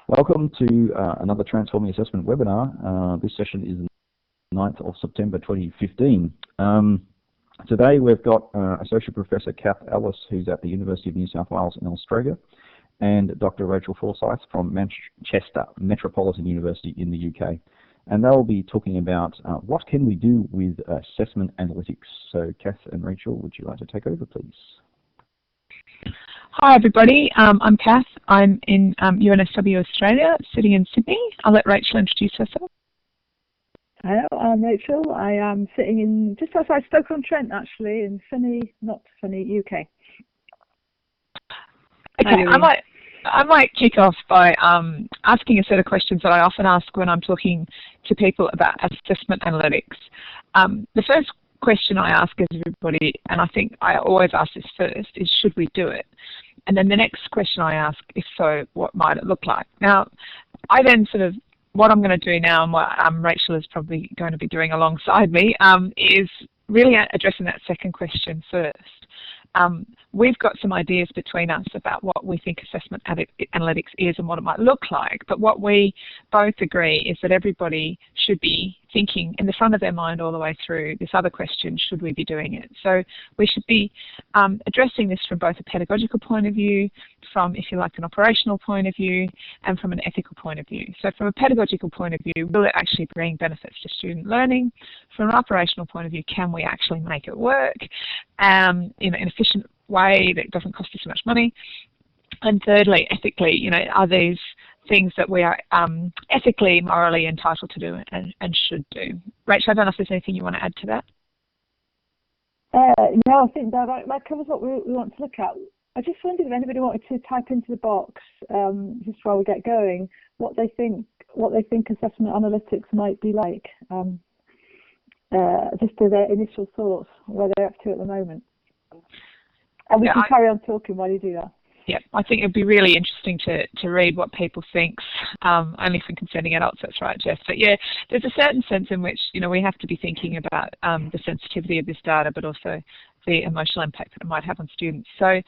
Welcome to another Transforming Assessment webinar. This session is the 9th of September 2015. Today we've got Associate Professor Cath Ellis, who's at the University of New South Wales in Australia, and Dr. Rachel Forsyth from Manchester Metropolitan University in the UK. And they'll be talking about what can we do with assessment analytics. So Cath and Rachel, would you like to take over, please? Hi everybody, I'm Cath. I'm in UNSW Australia, sitting in Sydney. I'll let Rachel introduce herself. Hello, I'm Rachel. I am sitting in just outside Stoke-on-Trent, actually, in sunny, not sunny, UK. Okay, I might kick off by asking a set of questions that I often ask when I'm talking to people about assessment analytics. The first question I ask everybody, and I think I always ask this first, is should we do it? And then the next question I ask, if so, what might it look like? Now, I then what I'm going to do now, and what Rachel is probably going to be doing alongside me, is really addressing that second question first. We've got some ideas between us about what we think assessment analytics is and what it might look like, but what we both agree is that everybody should be thinking in the front of their mind all the way through this other question, should we be doing it? So we should be addressing this from both a pedagogical point of view, from, if you like, an operational point of view, and from an ethical point of view. So from a pedagogical point of view, will it actually bring benefits to student learning? From an operational point of view, can we actually make it work in an efficient way that doesn't cost us so much money? And thirdly, ethically, are these things that we are ethically, morally entitled to do and should do? Rachel, I don't know if there's anything you want to add to that. No, I think that covers what we want to look at. I just wondered if anybody wanted to type into the box, just while we get going, what they think assessment analytics might be like, just as their initial thoughts, where they're up to at the moment. And we can carry on talking while you do that. Yeah, I think it'd be really interesting to read what people think, only from consenting adults, that's right, Jeff. But yeah, there's a certain sense in which, we have to be thinking about the sensitivity of this data, but also the emotional impact that it might have on students. So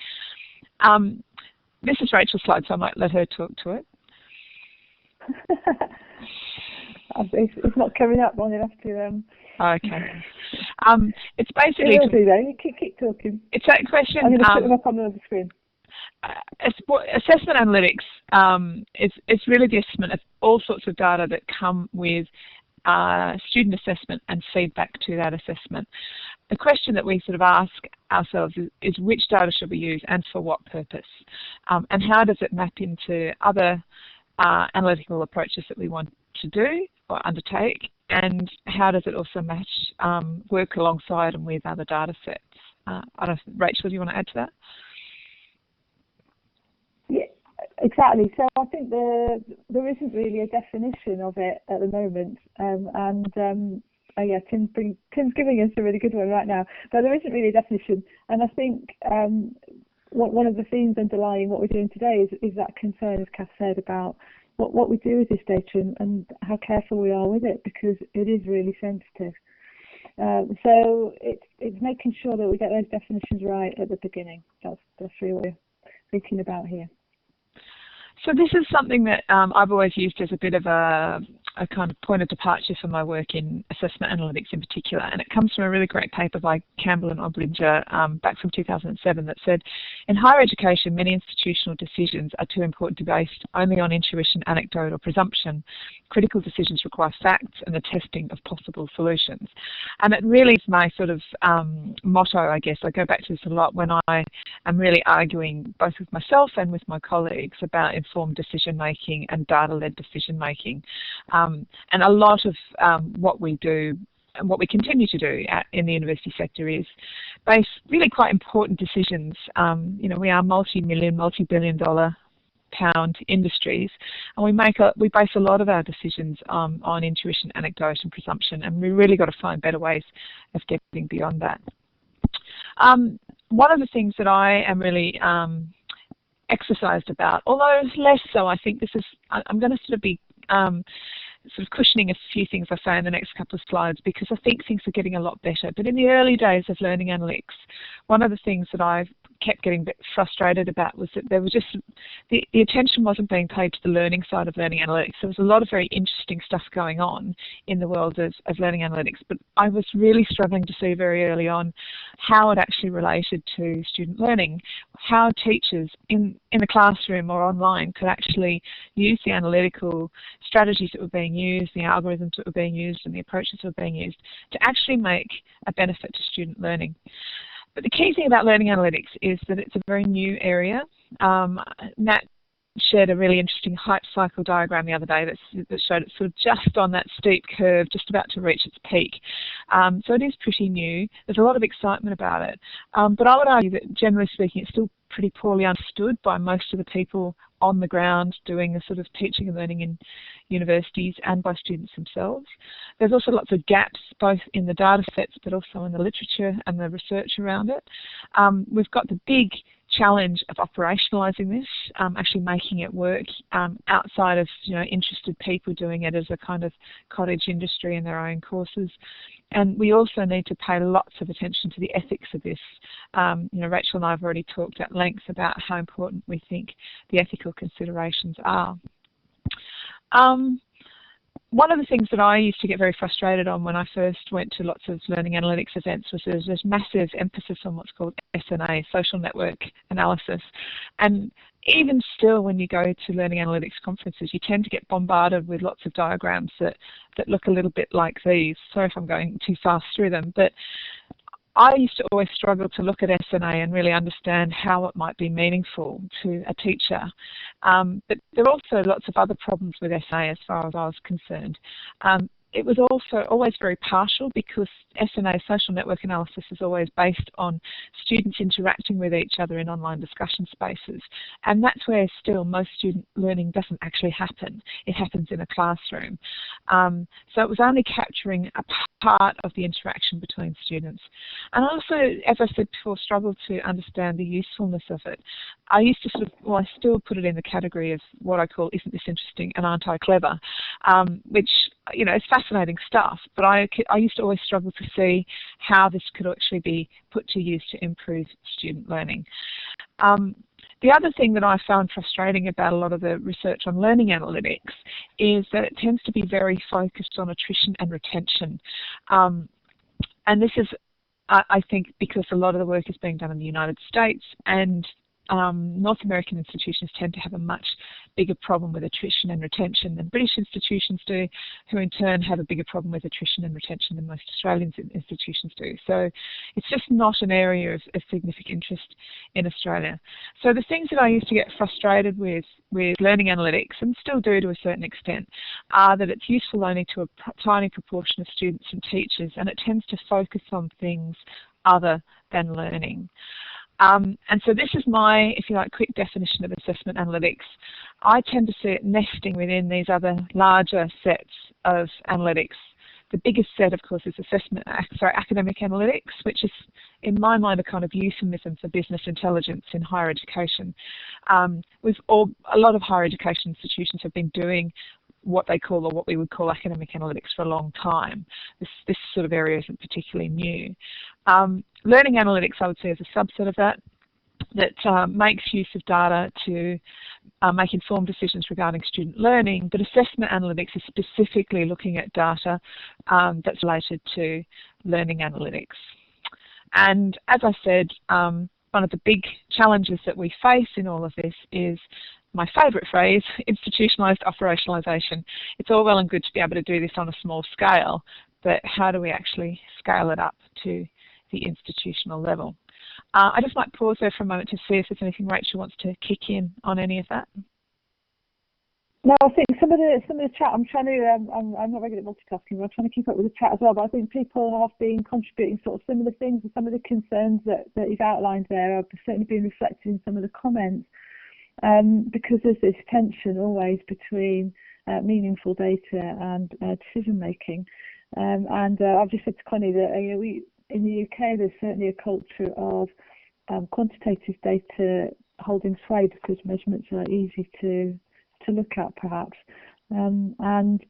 this is Rachel's slide, so I might let her talk to it. It's not coming up long enough to... Okay. It's basically... Keep talking. It's that question... I'm going to put them up on the screen. Assessment analytics is really the assessment of all sorts of data that come with student assessment and feedback to that assessment. The question that we ask ourselves is which data should we use and for what purpose? And how does it map into other analytical approaches that we want to do or undertake? And how does it also match, work alongside and with other data sets? I don't know, Rachel, do you want to add to that? Yeah, exactly. So I think there isn't really a definition of it at the moment, yeah, Tim's giving us a really good one right now, but there isn't really a definition. And I think one of the themes underlying what we're doing today is that concern, as Cath said, about what we do with this data and how careful we are with it, because it is really sensitive. So it's making sure that we get those definitions right at the beginning. That's really what we're thinking about here. So this is something that I've always used as a bit of a kind of point of departure for my work in assessment analytics in particular, and it comes from a really great paper by Campbell and Oblinger back from 2007 that said, in higher education, many institutional decisions are too important to be based only on intuition, anecdote or presumption. Critical decisions require facts and the testing of possible solutions. And it really is my motto, I guess. I go back to this a lot when I am really arguing both with myself and with my colleagues about informed decision making and data-led decision making. And a lot of what we do and what we continue to do in the university sector is base really quite important decisions. We are multi-million, multi-billion dollar pound industries, and we base a lot of our decisions on intuition, anecdote and presumption, and we really got to find better ways of getting beyond that. One of the things that I am really exercised about, although less so, I think I'm going to be cushioning a few things I say in the next couple of slides, because I think things are getting a lot better. But in the early days of learning analytics, one of the things that I've kept getting a bit frustrated about was that there was just, the attention wasn't being paid to the learning side of learning analytics. There was a lot of very interesting stuff going on in the world of learning analytics, but I was really struggling to see very early on how it actually related to student learning, how teachers in the classroom or online could actually use the analytical strategies that were being used, the algorithms that were being used, and the approaches that were being used to actually make a benefit to student learning. But the key thing about learning analytics is that it's a very new area. Matt shared a really interesting hype cycle diagram the other day that showed it sort of just on that steep curve, just about to reach its peak. So it is pretty new. There's a lot of excitement about it. But I would argue that generally speaking, it's still pretty poorly understood by most of the people on the ground doing the sort of teaching and learning in universities and by students themselves. There's also lots of gaps both in the data sets but also in the literature and the research around it. We've got the big challenge of operationalising this, actually making it work outside of interested people doing it as a kind of cottage industry in their own courses. And we also need to pay lots of attention to the ethics of this. Rachel and I have already talked at length about how important we think the ethical considerations are. One of the things that I used to get very frustrated on when I first went to lots of learning analytics events was there's this massive emphasis on what's called SNA, social network analysis. And even still, when you go to learning analytics conferences, you tend to get bombarded with lots of diagrams that look a little bit like these. Sorry if I'm going too fast through them, but I used to always struggle to look at SNA and really understand how it might be meaningful to a teacher. But there are also lots of other problems with SNA as far as I was concerned. It was also always very partial because SNA, social network analysis, is always based on students interacting with each other in online discussion spaces. And that's where still most student learning doesn't actually happen. It happens in a classroom. So it was only capturing a part of the interaction between students. And I also, as I said before, struggled to understand the usefulness of it. I used to I still put it in the category of what I call, isn't this interesting and aren't I clever, which, is fascinating stuff, but I used to always struggle to see how this could actually be put to use to improve student learning. The other thing that I found frustrating about a lot of the research on learning analytics is that it tends to be very focused on attrition and retention. And this is, I think, because a lot of the work is being done in the United States, and North American institutions tend to have a much bigger problem with attrition and retention than British institutions do, who in turn have a bigger problem with attrition and retention than most Australian institutions do. So it's just not an area of significant interest in Australia. So the things that I used to get frustrated with learning analytics, and still do to a certain extent, are that it's useful only to a tiny proportion of students and teachers, and it tends to focus on things other than learning. And so this is my, if you like, quick definition of assessment analytics. I tend to see it nesting within these other larger sets of analytics. The biggest set, of course, is academic analytics, which is, in my mind, a kind of euphemism for business intelligence in higher education. A lot of higher education institutions have been doing what they call, or what we would call, academic analytics for a long time. This sort of area isn't particularly new. Learning analytics, I would say, is a subset of that makes use of data to make informed decisions regarding student learning, but assessment analytics is specifically looking at data that's related to learning analytics. And as I said, one of the big challenges that we face in all of this is my favourite phrase, institutionalized operationalisation. It's all well and good to be able to do this on a small scale, but how do we actually scale it up to the institutional level? I just might pause there for a moment to see if there's anything Rachel wants to kick in on any of that. No, I think some of the chat, I'm trying to, I'm not very good at multitasking, but I'm trying to keep up with the chat as well, but I think people have been contributing sort of similar things, and some of the concerns that you've outlined there have certainly been reflected in some of the comments, because there's this tension always between meaningful data and decision making. And I've just said to Connie that we, in the UK, there's certainly a culture of quantitative data holding sway because measurements are easy to look at, perhaps, and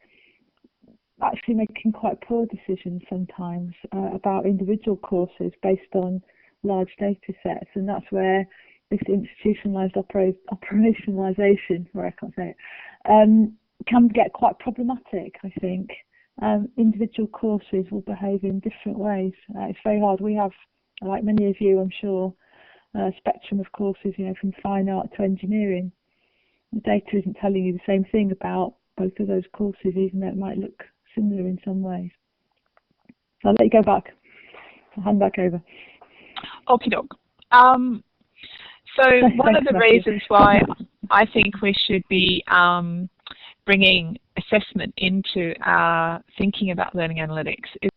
actually making quite poor decisions sometimes about individual courses based on large data sets, and that's where this institutionalized operationalisation, where I can't say it, can get quite problematic, I think. Individual courses will behave in different ways. It's very hard. We have, like many of you, I'm sure, a spectrum of courses, from fine art to engineering. The data isn't telling you the same thing about both of those courses, even though it might look similar in some ways. So I'll let you go back. I'll hand back over. Okie doke. So one of the reasons why I think we should be bringing assessment into our thinking about learning analytics is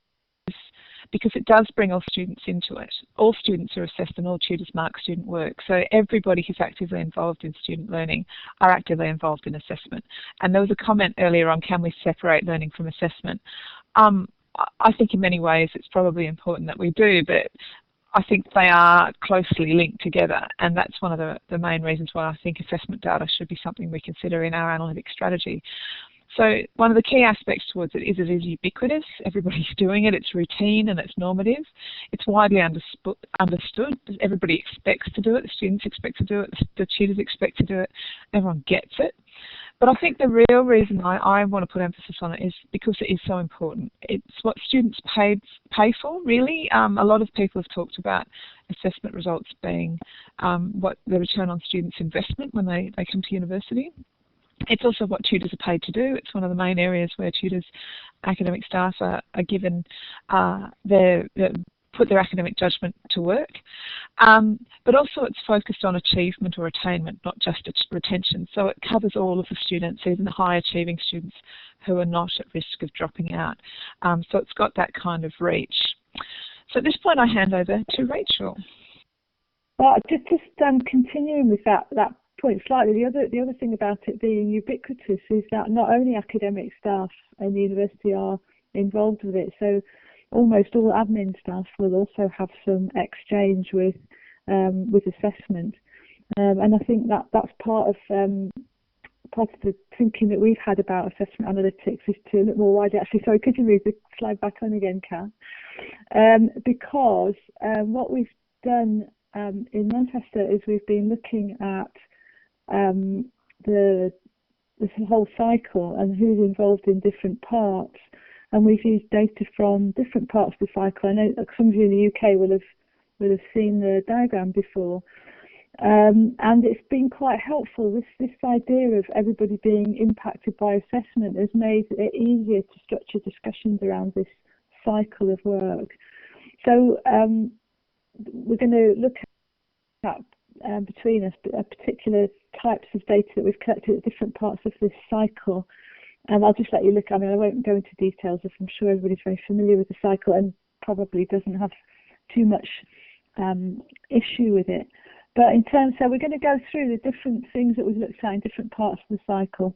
because it does bring all students into it. All students are assessed and all tutors mark student work. So everybody who's actively involved in student learning are actively involved in assessment. And there was a comment earlier on, can we separate learning from assessment? I think in many ways it's probably important that we do, but I think they are closely linked together, and that's one of the main reasons why I think assessment data should be something we consider in our analytics strategy. So one of the key aspects towards it is ubiquitous. Everybody's doing it. It's routine and it's normative. It's widely understood. Everybody expects to do it. The students expect to do it. The tutors expect to do it. Everyone gets it. But I think the real reason I want to put emphasis on it is because it is so important. It's what students pay for, really. A lot of people have talked about assessment results being what the return on students' investment when they come to university. It's also what tutors are paid to do. It's one of the main areas where tutors, academic staff are given put their academic judgment to work. But also it's focused on achievement or attainment, not just retention. So it covers all of the students, even the high achieving students who are not at risk of dropping out. So it's got that kind of reach. So at this point I hand over to Rachel. Well, just continuing with that point slightly, the other thing about it being ubiquitous is that not only academic staff in the university are involved with it, so almost all admin staff will also have some exchange with assessment, and I think that's part of the thinking that we've had about assessment analytics is to look more widely. Actually, sorry, could you move the slide back on again, Cath? Because what we've done in Manchester is we've been looking at this whole cycle and who's involved in different parts, and we've used data from different parts of the cycle. I know some of you in the UK will have seen the diagram before, and it's been quite helpful. This idea of everybody being impacted by assessment has made it easier to structure discussions around this cycle of work. So we're going to look at between us particular types of data that we've collected at different parts of this cycle. I'll just let you look. I mean, I won't go into details, as I'm sure everybody's very familiar with the cycle and probably doesn't have too much issue with it. But in terms, so we're going to go through the different things that we've looked at in different parts of the cycle,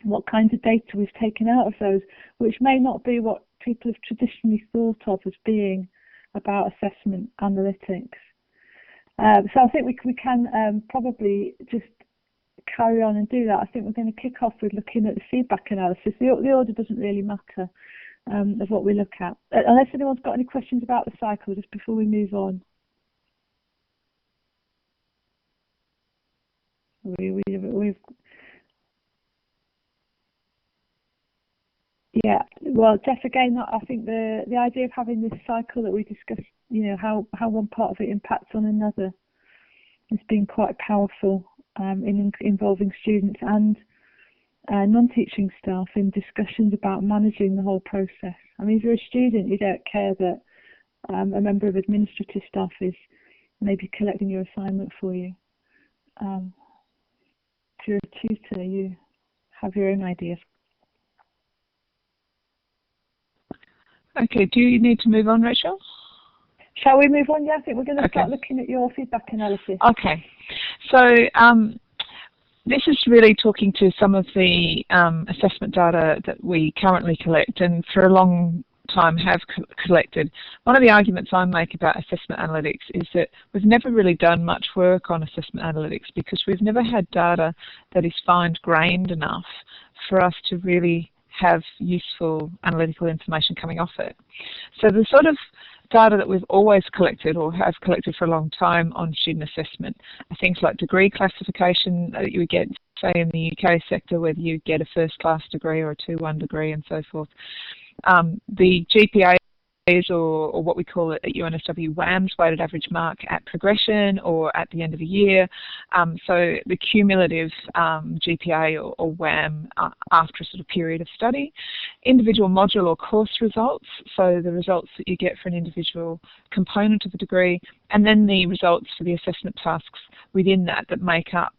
what kinds of data we've taken out of those, which may not be what people have traditionally thought of as being about assessment analytics. So I think we can probably just carry on and do that. I think we're going to kick off with looking at the feedback analysis. The order doesn't really matter of what we look at. Unless anyone's got any questions about the cycle just before we move on. Yeah, well, Jeff, again, I think the idea of having this cycle that we discussed, how one part of it impacts on another, has been quite powerful in involving students and non-teaching staff in discussions about managing the whole process. I mean, if you're a student, you don't care that a member of administrative staff is maybe collecting your assignment for you. If you're a tutor, you have your own ideas. Okay, do you need to move on, Rachel? Shall we move on? Yeah, I think we're going to start looking at your feedback analysis. Okay, so this is really talking to some of the assessment data that we currently collect and for a long time have collected. One of the arguments I make about assessment analytics is that we've never really done much work on assessment analytics because we've never had data that is fine-grained enough for us to really have useful analytical information coming off it. So the sort of data that we've always collected or have collected for a long time on student assessment are things like degree classification that you would get, say, in the UK sector, whether you get a first-class degree or a 2-1 degree and so forth. The GPA or what we call it at UNSW WAMS, weighted average mark at progression or at the end of a year. So the cumulative GPA or WAM after a sort of period of study. Individual module or course results, so the results that you get for an individual component of the degree, and then the results for the assessment tasks within that make up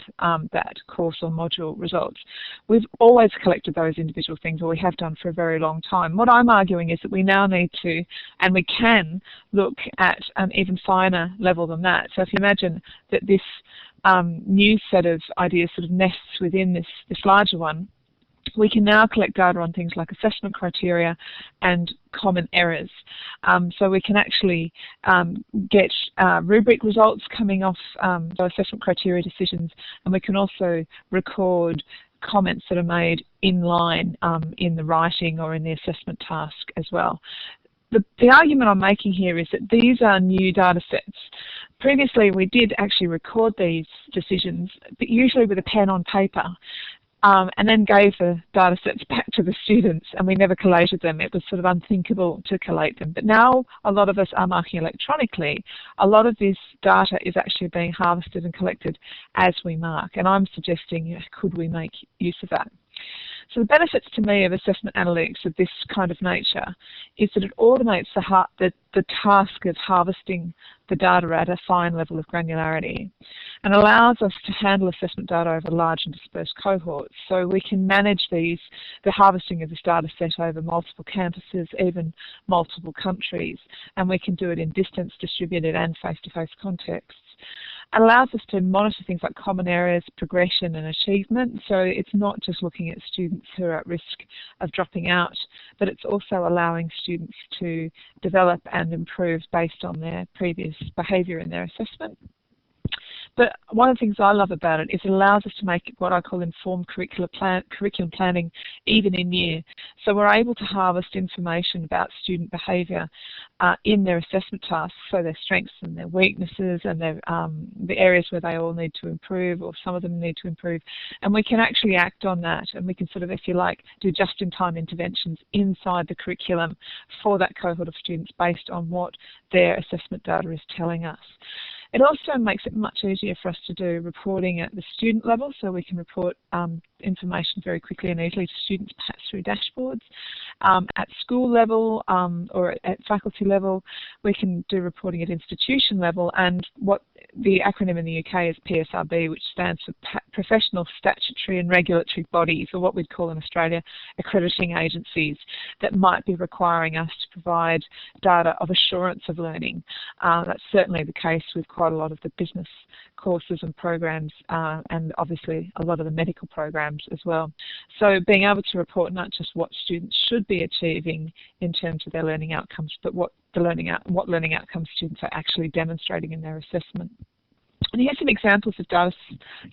that course or module results. We've always collected those individual things, or we have done for a very long time. What I'm arguing is that we now need to, and we can, look at an even finer level than that. So if you imagine that this new set of ideas sort of nests within this larger one, we can now collect data on things like assessment criteria and common errors. So we can actually get rubric results coming off the assessment criteria decisions, and we can also record comments that are made in line in the writing or in the assessment task as well. The argument I'm making here is that these are new data sets. Previously we did actually record these decisions, but usually with a pen on paper, and then gave the data sets back to the students, and we never collated them. It was sort of unthinkable to collate them. But now a lot of us are marking electronically. A lot of this data is actually being harvested and collected as we mark, and I'm suggesting, could we make use of that? So the benefits to me of assessment analytics of this kind of nature is that it automates the task of harvesting the data at a fine level of granularity, and allows us to handle assessment data over large and dispersed cohorts. So we can manage the harvesting of this data set over multiple campuses, even multiple countries, and we can do it in distance, distributed and face-to-face contexts. It allows us to monitor things like common areas, progression and achievement. So it's not just looking at students who are at risk of dropping out, but it's also allowing students to develop and improve based on their previous behaviour in their assessment. But one of the things I love about it is it allows us to make what I call informed curriculum planning even in year. So we're able to harvest information about student behaviour in their assessment tasks, so their strengths and their weaknesses and their, the areas where they all need to improve, or some of them need to improve. And we can actually act on that, and we can sort of, if you like, do just-in-time interventions inside the curriculum for that cohort of students based on what their assessment data is telling us. It also makes it much easier for us to do reporting at the student level, so we can report information very quickly and easily to students, perhaps through dashboards. At school level or at faculty level, we can do reporting at institution level, and what the acronym in the UK is PSRB, which stands for Professional, Statutory and Regulatory Bodies, or what we'd call in Australia accrediting agencies, that might be requiring us to provide data of assurance of learning. That's certainly the case with quite a lot of the business courses and programs, and obviously a lot of the medical programs as well. So being able to report not just what students should be achieving in terms of their learning outcomes, but what learning outcomes students are actually demonstrating in their assessment. And here's some examples of data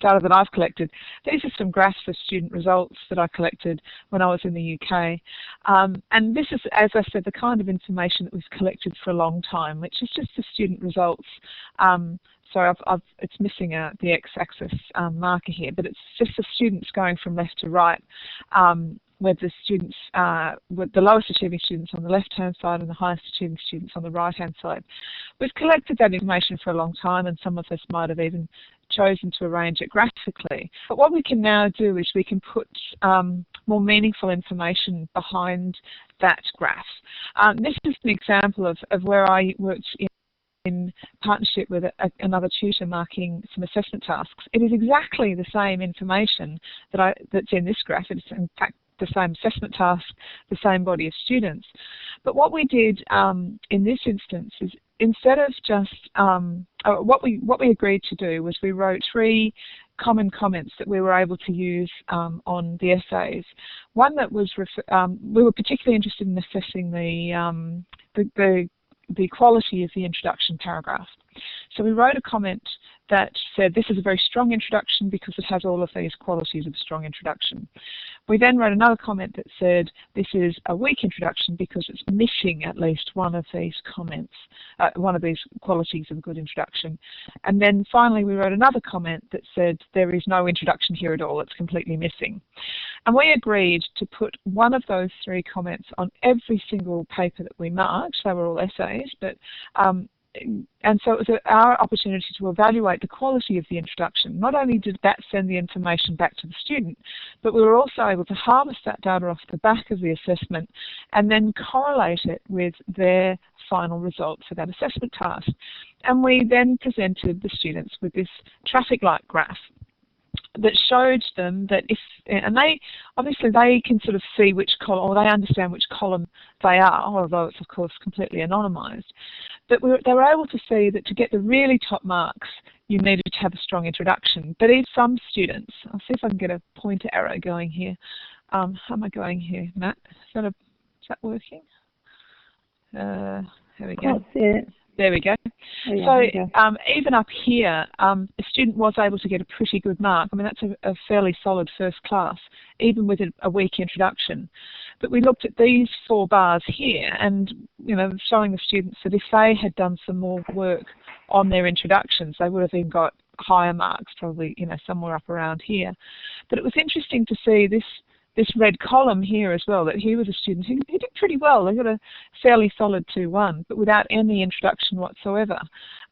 that I've collected. These are some graphs of student results that I collected when I was in the UK. And this is, as I said, the kind of information that we've collected for a long time, which is just the student results. So it's missing the x-axis marker here, but it's just the students going from left to right, with the students, with the lowest achieving students on the left-hand side and the highest achieving students on the right-hand side. We've collected that information for a long time, and some of us might have even chosen to arrange it graphically. But what we can now do is we can put more meaningful information behind that graph. This is an example of where I worked in partnership with another tutor marking some assessment tasks. It is exactly the same information that's in this graph. It's in fact the same assessment task, the same body of students. But what we did in this instance is, instead of just what we agreed to do was we wrote 3 common comments that we were able to use on the essays. One that was we were particularly interested in assessing the quality of the introduction paragraph. So we wrote a comment that said this is a very strong introduction because it has all of these qualities of a strong introduction. We then wrote another comment that said this is a weak introduction because it's missing at least one of these comments, one of these qualities of a good introduction. And then finally we wrote another comment that said there is no introduction here at all, it's completely missing. And we agreed to put one of those three comments on every single paper that we marked. They were all essays, but and so it was our opportunity to evaluate the quality of the introduction. Not only did that send the information back to the student, but we were also able to harvest that data off the back of the assessment and then correlate it with their final result for that assessment task. And we then presented the students with this traffic light graph that showed them that if, and they obviously they can sort of see which column, or they understand which column they are, although it's of course completely anonymized. But they were able to see that to get the really top marks, you needed to have a strong introduction. But even some students, I'll see if I can get a pointer arrow going here. How am I going here, Matt? Is that working? There we go. Can't see it. There we go. Oh, yeah, so even up here, a student was able to get a pretty good mark. I mean, that's a fairly solid first class, even with a weak introduction. But we looked at these 4 bars here and, you know, showing the students that if they had done some more work on their introductions, they would have even got higher marks, probably, you know, somewhere up around here. But it was interesting to see this red column here as well, that he was a student who did pretty well. They got a fairly solid 2-1, but without any introduction whatsoever.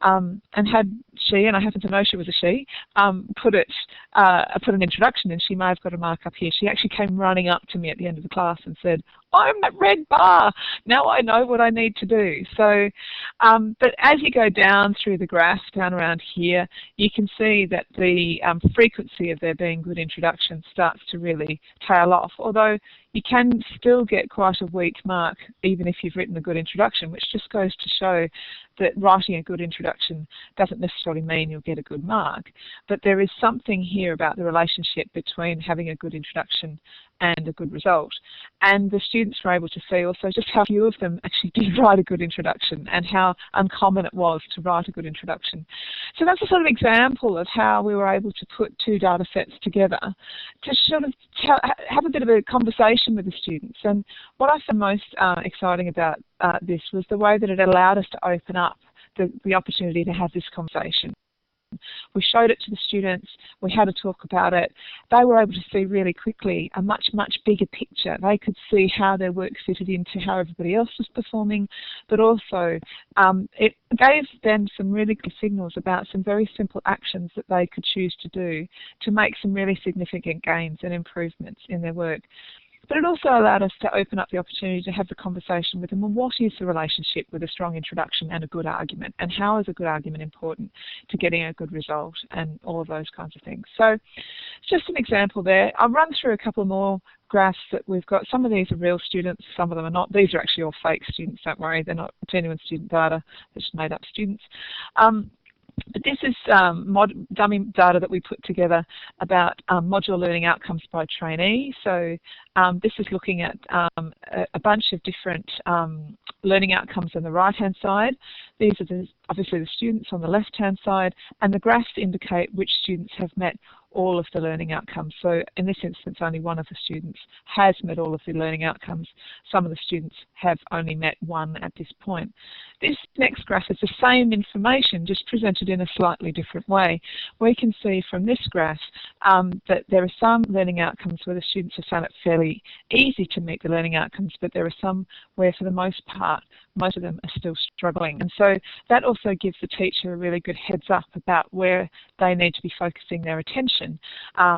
And had she, and I happen to know she was a she, put an introduction in, she may have got a mark up here. She actually came running up to me at the end of the class and said, "I'm that red bar. Now I know what I need to do." So, but as you go down through the graph, down around here, you can see that the frequency of there being good introductions starts to really tail off, although you can still get quite a weak mark even if you've written a good introduction, which just goes to show that writing a good introduction doesn't necessarily mean you'll get a good mark. But there is something here about the relationship between having a good introduction and a good result. And the students were able to see also just how few of them actually did write a good introduction and how uncommon it was to write a good introduction. So that's a sort of example of how we were able to put 2 data sets together to sort of have a bit of a conversation with the students. And what I found most exciting about this was the way that it allowed us to open up the opportunity to have this conversation. We showed it to the students, we had a talk about it. They were able to see really quickly a much, much bigger picture. They could see how their work fitted into how everybody else was performing, but also it gave them some really good signals about some very simple actions that they could choose to do to make some really significant gains and improvements in their work. But it also allowed us to open up the opportunity to have the conversation with them on what is the relationship with a strong introduction and a good argument, and how is a good argument important to getting a good result, and all of those kinds of things. So it's just an example there. I'll run through a couple more graphs that we've got. Some of these are real students, some of them are not. These are actually all fake students, don't worry, they're not genuine student data, they're just made up students. But this is dummy data that we put together about modular learning outcomes by trainee. So this is looking at a bunch of different learning outcomes on the right-hand side. These are obviously the students on the left-hand side, and the graphs indicate which students have met all of the learning outcomes. So in this instance, only one of the students has met all of the learning outcomes. Some of the students have only met one at this point. This next graph is the same information, just presented in a slightly different way. We can see from this graph that there are some learning outcomes where the students have found it fairly easy to meet the learning outcomes, but there are some where, for the most part, most of them are still struggling. And so that also gives the teacher a really good heads up about where they need to be focusing their attention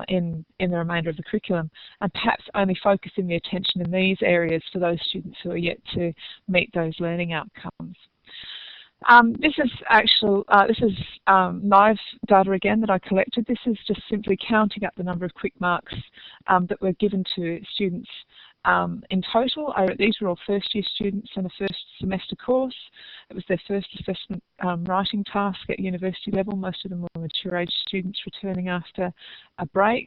in the remainder of the curriculum, and perhaps only focusing the attention in these areas for those students who are yet to meet those learning outcomes. This is live data again that I collected. This is just simply counting up the number of quick marks that were given to students In total, these were all first-year students in a first semester course. It was their first assessment writing task at university level. Most of them were mature-age students returning after a break.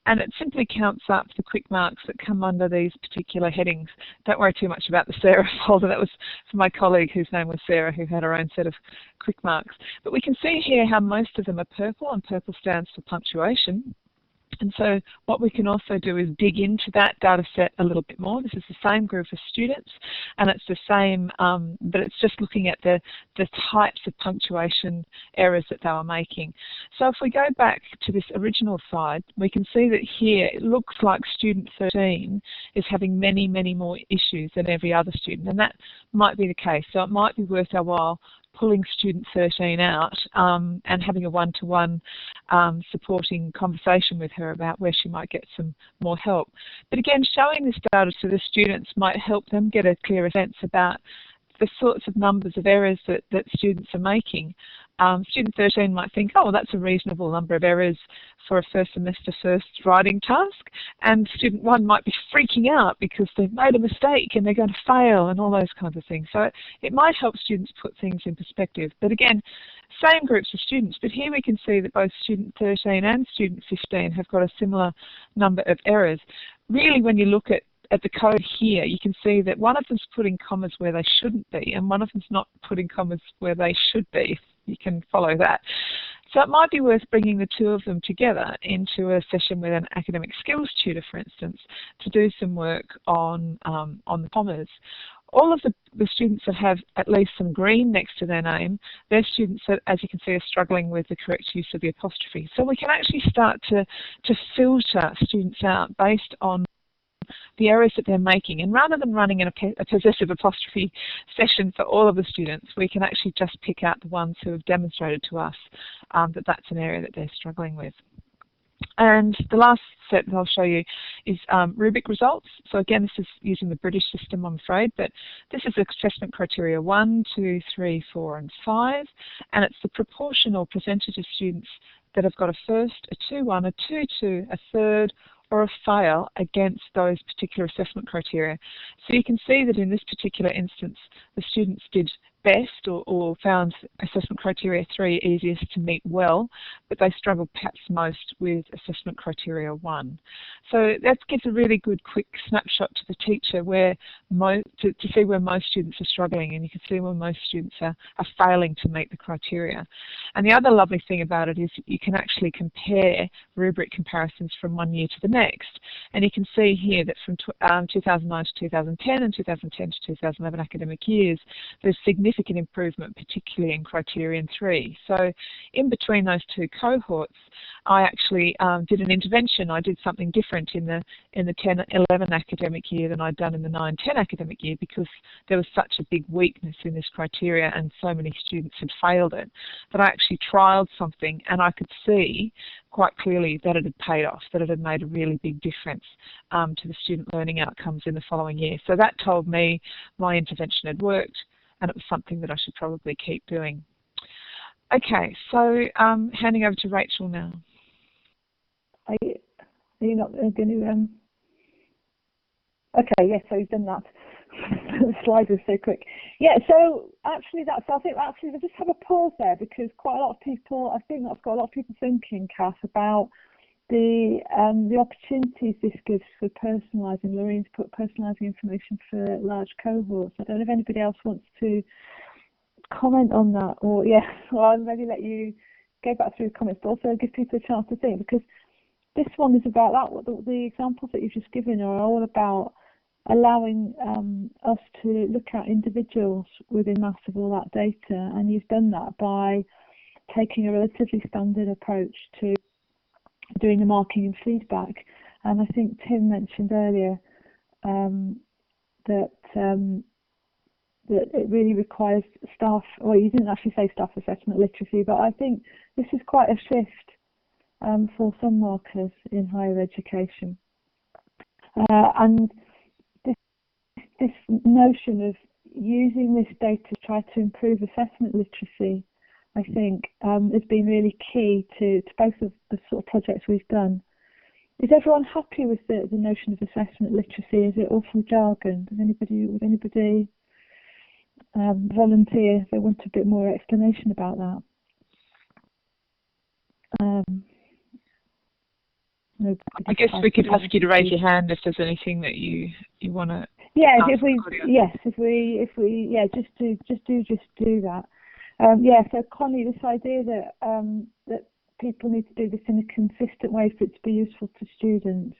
And it simply counts up the quick marks that come under these particular headings. Don't worry too much about the Sarah folder. That was for my colleague whose name was Sarah, who had her own set of quick marks. But we can see here how most of them are purple, and purple stands for punctuation. And so what we can also do is dig into that data set a little bit more. This is the same group of students, and it's the same, but it's just looking at the types of punctuation errors that they were making. So if we go back to this original slide, we can see that here it looks like student 13 is having many, many more issues than every other student, and that might be the case. So it might be worth our while pulling student 13 out and having a one-to-one supporting conversation with her about where she might get some more help. But again, showing this data to the students might help them get a clearer sense about the sorts of numbers of errors that students are making. Student 13 might think, oh, well, that's a reasonable number of errors for a first semester first writing task, and student 1 might be freaking out because they've made a mistake and they're going to fail and all those kinds of things. So it might help students put things in perspective. But again, same groups of students, but here we can see that both student 13 and student 15 have got a similar number of errors. Really, when you look at the code here, you can see that one of them's putting commas where they shouldn't be, and one of them's not putting commas where they should be. You can follow that. So it might be worth bringing the two of them together into a session with an academic skills tutor, for instance, to do some work on the commas. All of the students that have at least some green next to their name, they're students that, as you can see, are struggling with the correct use of the apostrophe. So we can actually start to filter students out based on the errors that they're making, and rather than running a possessive apostrophe session for all of the students, we can actually just pick out the ones who have demonstrated to us that that's an area that they're struggling with. And the last set that I'll show you is Rubric results. So again, this is using the British system, I'm afraid, but this is assessment criteria 1, 2, 3, 4, and 5, and it's the proportional percentage of students that have got a first, a 2-1, a 2-2, a third, or a fail against those particular assessment criteria. So you can see that in this particular instance, the students did best or found assessment criteria 3 easiest to meet well, but they struggled perhaps most with assessment criteria 1. So that gives a really good quick snapshot to the teacher where to see where most students are struggling, and you can see where most students are failing to meet the criteria. And the other lovely thing about it is you can actually compare rubric comparisons from one year to the next. And you can see here that from 2009 to 2010 and 2010 to 2011 academic years, there's significant improvement, particularly in criterion 3. So in between those two cohorts, I actually did an intervention. I did something different in the 10-11 academic year than I'd done in the 9-10 academic year, because there was such a big weakness in this criteria and so many students had failed it, that I actually trialled something and I could see quite clearly that it had paid off, that it had made a really big difference to the student learning outcomes in the following year. So that told me my intervention had worked, and it was something that I should probably keep doing. Okay, so handing over to Rachel now. Are you not going to... Okay, yes, so you've done that. The slide was so quick. Yeah, so actually I think we'll just have a pause there, because quite a lot of people, I think that's got a lot of people thinking, Cath, about the opportunities this gives for personalising, learning to put personalising information for large cohorts. I don't know if anybody else wants to comment on that, or I'll maybe let you go back through the comments, but also give people a chance to think, because this one is about that. The examples that you've just given are all about allowing us to look at individuals within mass of all that data, and you've done that by taking a relatively standard approach to doing the marking and feedback. And I think Tim mentioned earlier that it really requires staff, well, you didn't actually say staff assessment literacy, but I think this is quite a shift for some markers in higher education. And this notion of using this data to try to improve assessment literacy, I think, has been really key to both of the sort of projects we've done. Is everyone happy with the notion of assessment literacy? Is it awful jargon? Would anybody volunteer if they want a bit more explanation about that? I guess we could ask you to raise your hand if there's anything that you want to. Yeah, just do that. So Connie, this idea that people need to do this in a consistent way for it to be useful to students,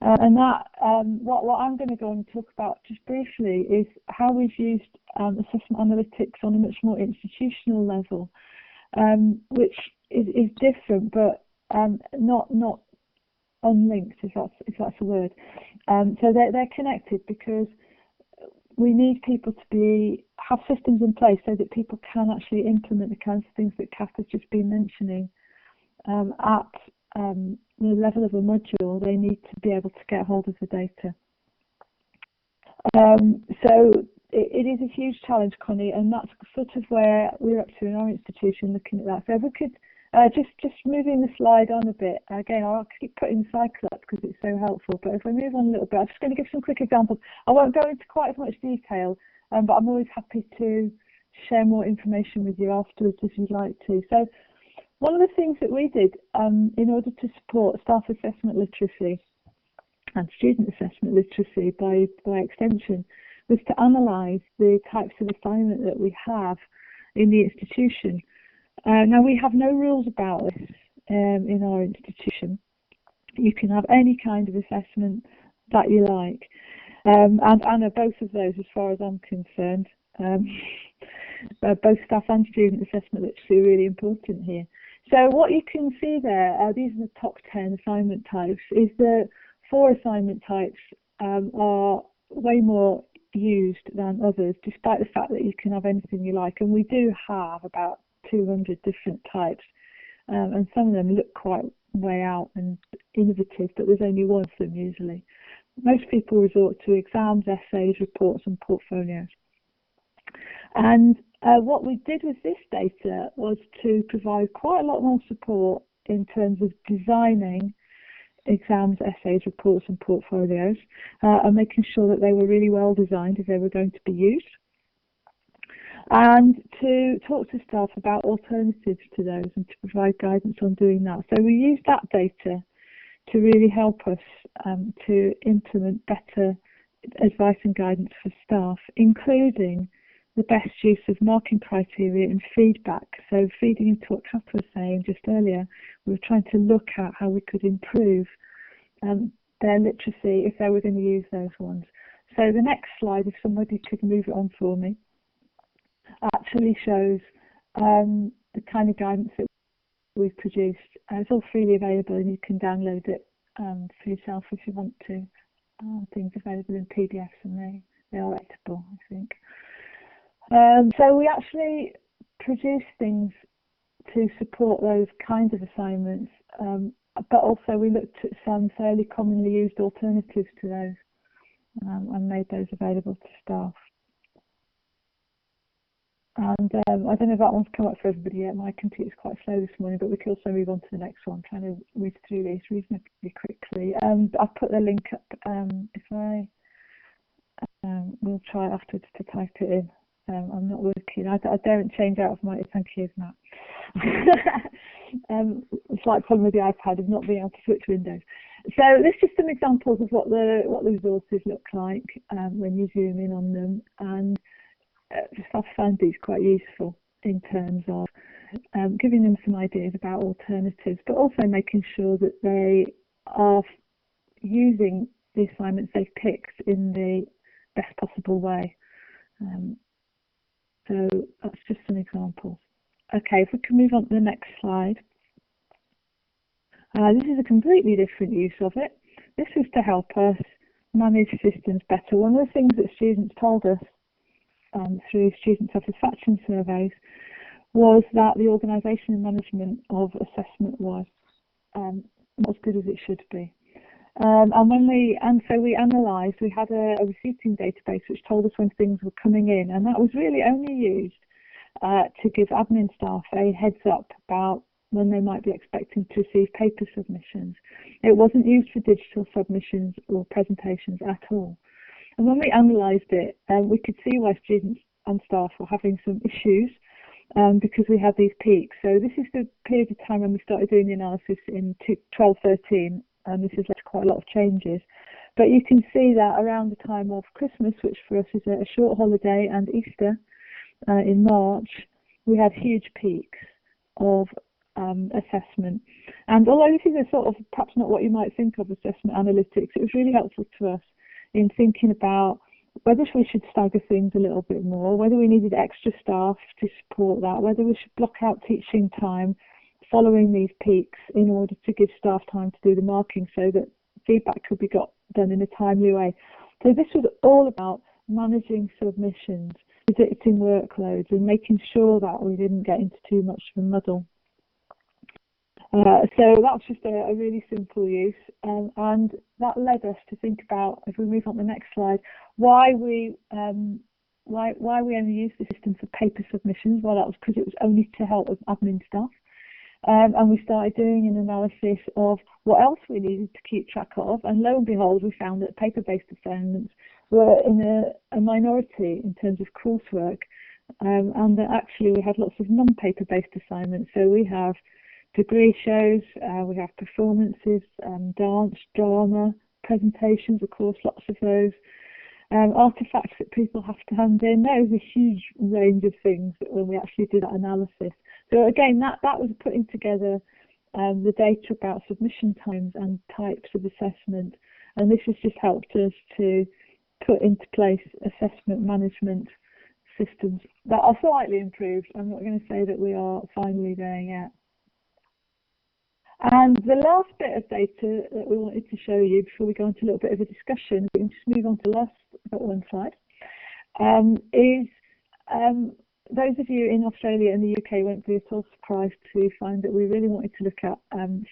and that what I'm going to go and talk about just briefly is how we've used assessment analytics on a much more institutional level, which is different, but not unlinked, if that's a word. So they're connected because we need people to have systems in place so that people can actually implement the kinds of things that Cath has just been mentioning. At the level of a module, they need to be able to get hold of the data. So it is a huge challenge, Connie, and that's sort of where we're up to in our institution, looking at that. So if we could just moving the slide on a bit. Again, I'll keep putting the cycle up because it's so helpful. But if we move on a little bit, I'm just going to give some quick examples. I won't go into quite as much detail, but I'm always happy to share more information with you afterwards if you'd like to. So one of the things that we did in order to support staff assessment literacy and student assessment literacy by extension was to analyse the types of assignment that we have in the institution. Now, we have no rules about this in our institution. You can have any kind of assessment that you like. And Anna, both of those, as far as I'm concerned, both staff and student assessment literacy are really important here. So what you can see there, these are the top 10 assignment types, is that 4 assignment types are way more used than others, despite the fact that you can have anything you like. And we do have about 200 different types, and some of them look quite way out and innovative, but there's only one of them usually. Most people resort to exams, essays, reports and portfolios. And what we did with this data was to provide quite a lot more support in terms of designing exams, essays, reports and portfolios, and making sure that they were really well designed if they were going to be used, and to talk to staff about alternatives to those and to provide guidance on doing that. So we used that data to really help us to implement better advice and guidance for staff, including the best use of marking criteria and feedback. So feeding into what Cath was saying just earlier, we were trying to look at how we could improve their literacy if they were going to use those ones. So the next slide, if somebody could move it on for me, actually shows the kind of guidance that we've produced. It's all freely available and you can download it for yourself if you want to. Things available in PDFs and they are editable, I think. So we actually produce things to support those kinds of assignments, but also we looked at some fairly commonly used alternatives to those and made those available to staff. And I don't know if that one's come up for everybody yet. My computer's quite slow this morning, but we can also move on to the next one. I'm trying to read through these reasonably quickly. I've put the link up. If I will try afterwards to type it in. I'm not working. I don't change out of my. Thank you, Matt. It's like problem with the iPad of not being able to switch windows. So there's just some examples of what the resources look like when you zoom in on them, and I've found these quite useful in terms of giving them some ideas about alternatives, but also making sure that they are using the assignments they've picked in the best possible way. So that's just some examples. Okay, if we can move on to the next slide. This is a completely different use of it. This is to help us manage systems better. One of the things that students told us through student satisfaction surveys was that the organisation and management of assessment was not as good as it should be. So we analysed, we had a receipting database which told us when things were coming in, and that was really only used to give admin staff a heads up about when they might be expecting to receive paper submissions. It wasn't used for digital submissions or presentations at all. And when we analysed it, we could see why students and staff were having some issues because we had these peaks. So this is the period of time when we started doing the analysis in 12-13, and this has led to quite a lot of changes. But you can see that around the time of Christmas, which for us is a short holiday, and Easter in March, we had huge peaks of assessment. And although this is a sort of perhaps not what you might think of assessment analytics, it was really helpful to us in thinking about whether we should stagger things a little bit more, whether we needed extra staff to support that, whether we should block out teaching time following these peaks in order to give staff time to do the marking so that feedback could be done in a timely way. So this was all about managing submissions, predicting workloads, and making sure that we didn't get into too much of a muddle. So that's just a really simple use, and that led us to think about, if we move on to the next slide, why we only use the system for paper submissions. Well, that was because it was only to help with admin staff, and we started doing an analysis of what else we needed to keep track of, and lo and behold, we found that paper-based assignments were in a minority in terms of coursework, and that actually we had lots of non-paper-based assignments. So we have degree shows, we have performances, dance, drama, presentations, of course, lots of those, artefacts that people have to hand in. There was a huge range of things when we actually did that analysis. So again, that was putting together the data about submission times and types of assessment, and this has just helped us to put into place assessment management systems that are slightly improved. I'm not going to say that we are finally there yet. And the last bit of data that we wanted to show you before we go into a little bit of a discussion, we can just move on to the last one slide, is those of you in Australia and the UK won't be at all surprised to find that we really wanted to look at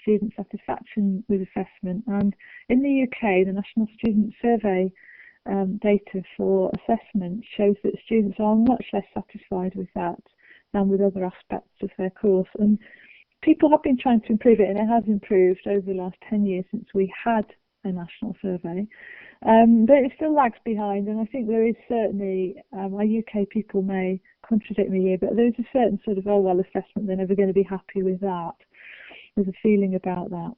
student satisfaction with assessment. And in the UK, the National Student Survey data for assessment shows that students are much less satisfied with that than with other aspects of their course. And people have been trying to improve it, and it has improved over the last 10 years since we had a national survey. But it still lags behind, and I think there is certainly, our UK people may contradict me here, but there's a certain sort of, oh well, assessment, they're never going to be happy with that. There's a feeling about that.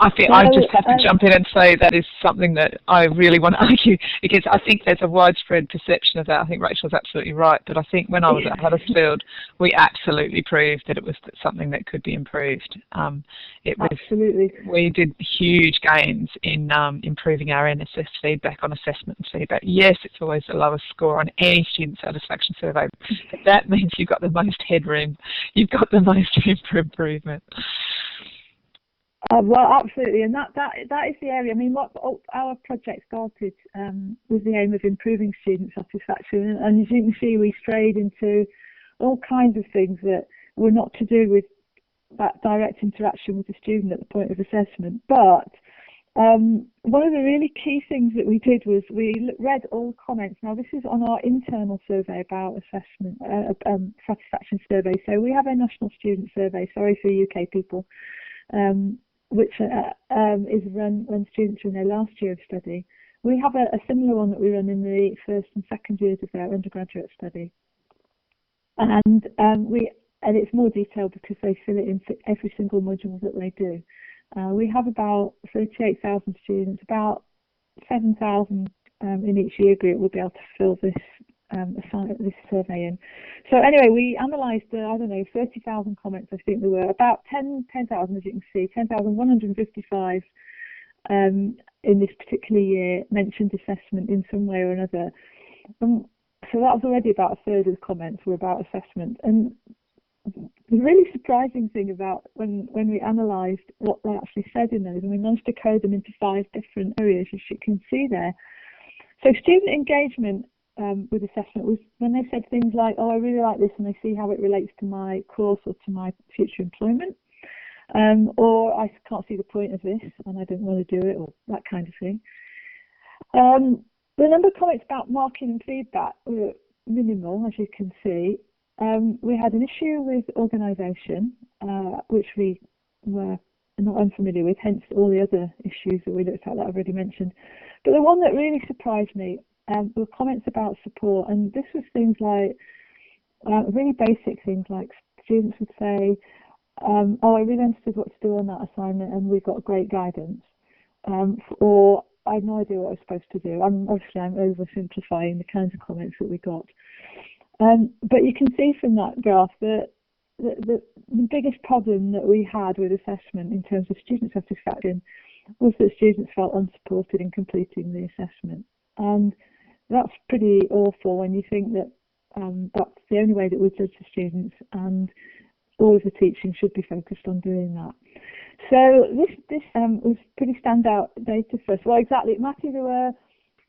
I just have to jump in and say that is something that I really want to argue against. I think there's a widespread perception of that. I think Rachel's absolutely right, but I think when I was at Huddersfield, we absolutely proved that it was something that could be improved. Absolutely. We did huge gains in improving our NSS feedback on assessment and feedback. Yes, it's always the lowest score on any student satisfaction survey, but that means you've got the most headroom, you've got the most room for improvement. Well, absolutely, and that is the area. I mean, what our project started with the aim of improving student satisfaction, and as you can see, we strayed into all kinds of things that were not to do with that direct interaction with the student at the point of assessment. But one of the really key things that we did was we read all comments. Now, this is on our internal survey about assessment satisfaction survey. So we have a national student survey. Sorry for UK people. Which is run when students are in their last year of study. We have a similar one that we run in the first and second years of their undergraduate study. And it's more detailed because they fill it in for every single module that they do. We have about 38,000 students, about 7,000 in each year group will be able to fill this survey in. So anyway, we analysed, 30,000 comments, I think there were. About 10,000, as you can see, 10,155 in this particular year mentioned assessment in some way or another. So that was already about a third of the comments were about assessment. And the really surprising thing about when we analysed what they actually said in those, and we managed to code them into 5 different areas, as you can see there. So student engagement with assessment was when they said things like, oh, I really like this and I see how it relates to my course or to my future employment, or I can't see the point of this and I don't want to do it, or that kind of thing. The number of comments about marking and feedback were minimal, as you can see, we had an issue with organisation, which we were not unfamiliar with, hence all the other issues that we looked at that I've already mentioned. But the one that really surprised me were comments about support, and this was things like really basic things like students would say, oh, I really understood what to do on that assignment and we got great guidance, or I had no idea what I was supposed to do. Obviously I'm oversimplifying the kinds of comments that we got. But you can see from that graph that the biggest problem that we had with assessment in terms of student satisfaction was that students felt unsupported in completing the assessment. And that's pretty awful when you think that that's the only way that we judge the students, and all of the teaching should be focused on doing that. So this was pretty standout data for us. Well, exactly, Matthew,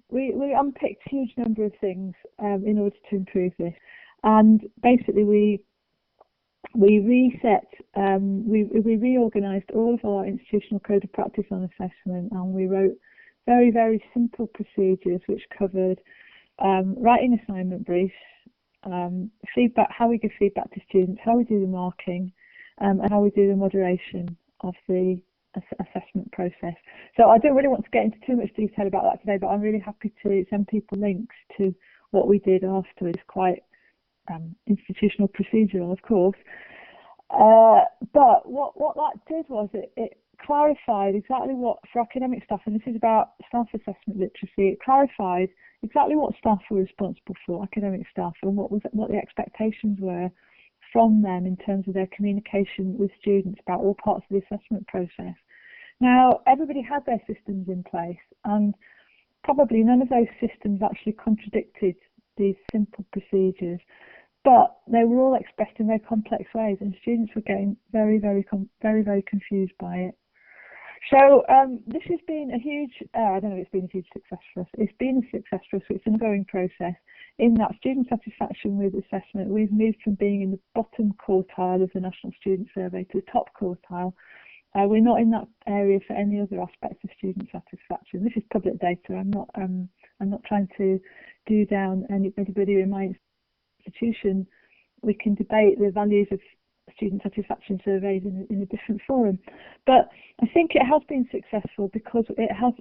we unpicked a huge number of things in order to improve this, and basically we reset, we reorganised all of our institutional code of practice on assessment, and we wrote very, very simple procedures which covered writing assignment briefs, feedback, how we give feedback to students, how we do the marking, and how we do the moderation of the assessment process. So I don't really want to get into too much detail about that today, but I'm really happy to send people links to what we did afterwards, quite institutional procedural, of course. But what that did was it clarified exactly what, for academic staff, and this is about staff assessment literacy, it clarified exactly what staff were responsible for, academic staff, and what the expectations were from them in terms of their communication with students about all parts of the assessment process. Now, everybody had their systems in place, and probably none of those systems actually contradicted these simple procedures, but they were all expressed in very complex ways, and students were getting very, very confused by it. So this has been a huge, I don't know if it's been a huge success for us. It's been a success for us, so it's an ongoing process. In that student satisfaction with assessment, we've moved from being in the bottom quartile of the National Student Survey to the top quartile. We're not in that area for any other aspects of student satisfaction. This is public data. I'm not trying to do down anybody in my institution. We can debate the values of student satisfaction surveys in a different forum, but I think it has been successful because it has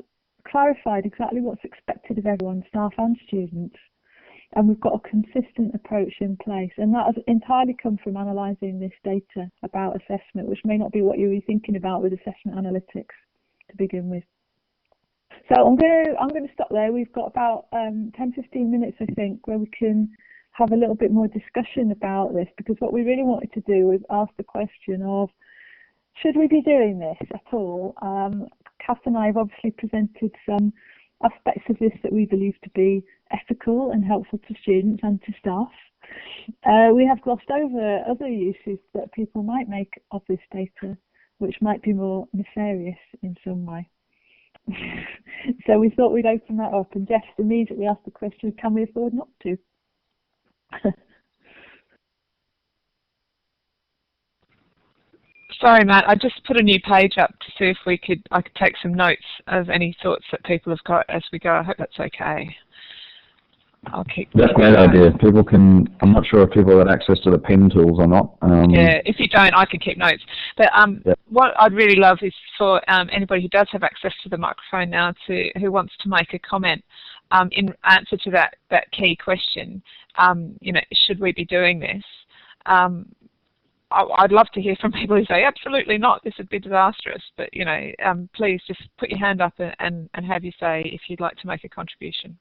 clarified exactly what's expected of everyone, staff and students, and we've got a consistent approach in place, and that has entirely come from analysing this data about assessment, which may not be what you were thinking about with assessment analytics to begin with. So I'm going to stop there. We've got about 10-15 minutes, I think, where we can have a little bit more discussion about this, because what we really wanted to do was ask the question of, should we be doing this at all? Cath and I have obviously presented some aspects of this that we believe to be ethical and helpful to students and to staff. We have glossed over other uses that people might make of this data, which might be more nefarious in some way. So we thought we'd open that up, and Jeff immediately asked the question, can we afford not to? Sorry, Matt, I just put a new page up to see if I could take some notes of any thoughts that people have got as we go. I hope that's okay. I'll keep. That's a great idea. People can. I'm not sure if people have access to the pen tools or not. Yeah, if you don't, I can keep notes. But yeah. What I'd really love is for anybody who does have access to the microphone now, who wants to make a comment in answer to that key question. You know, should we be doing this? I'd love to hear from people who say absolutely not, this would be disastrous. But you know, please just put your hand up and have you say if you'd like to make a contribution.